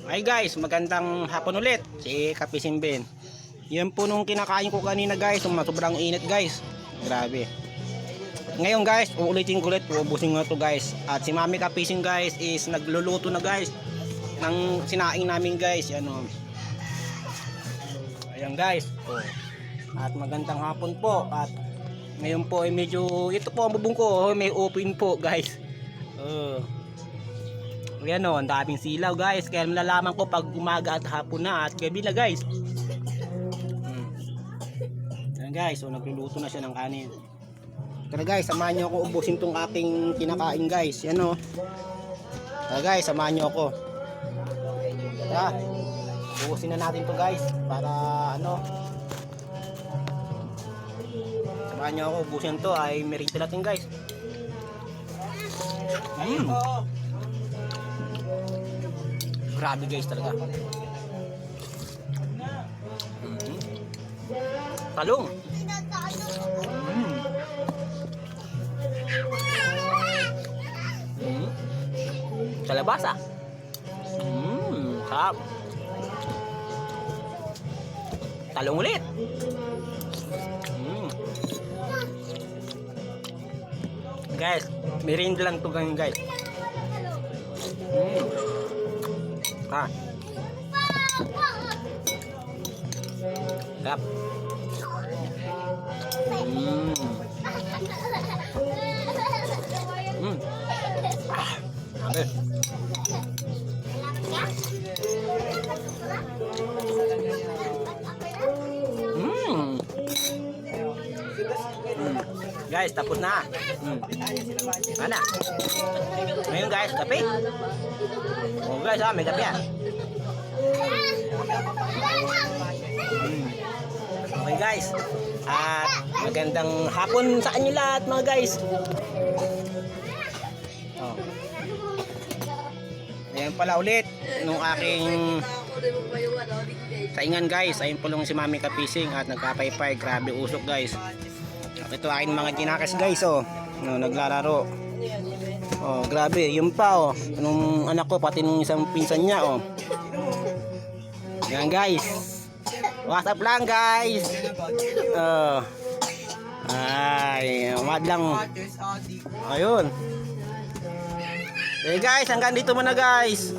Ay guys, magandang hapon ulit. Si Kapising Ben. Yan po nung kinakain ko kanina guys, sobrang init guys. Grabe. Ngayon guys, uulitin ko ulit, uubusin ko na to guys. At si Mami Kapising guys is nagluluto na guys ng sinaing namin guys. Yan o. Ayan guys. Oh. At magandang hapon po. At ngayon po ay medyo, ito po ang bubong ko, may open po guys. Ayan o, ang daming silaw guys. Kaya malalaman ko pag umaga at hapon na at gabi na guys. Ayan guys, so nagluluto na siya ng kanin. Tara guys, samahan nyo ako ubusin tong aking kinakain guys. Yan o. Tara guys, samahan nyo ako. Tara, ubusin na natin to guys. Para ano, samahan nyo ako ubusin to. Ay merinda natin guys. Grabe guys talaga. Talong. Kalabasa. Sarap. Talong ulit. Guys, merinda lang to guys. Ah. Sarap. Okay. Guys, tapos na. Mana? Ngayon guys, kape. Oh guys, may kape yan. Okay guys. At magandang hapon sa inyo lahat mga guys. Oh. Ayan pala ulit nung aking saingan guys. Ayun po lang si Mami Kapising at nagkapaypay. Grabe usok guys. At ito aking mga tinakas guys oh. No, naglalaro. Oh, grabe. Yun pa oh. Nung anak ko pati nung isang pinsan niya oh. Ayan guys. What's up lang guys. Ay, madlang. Ayun. Okay guys, hanggang dito muna guys.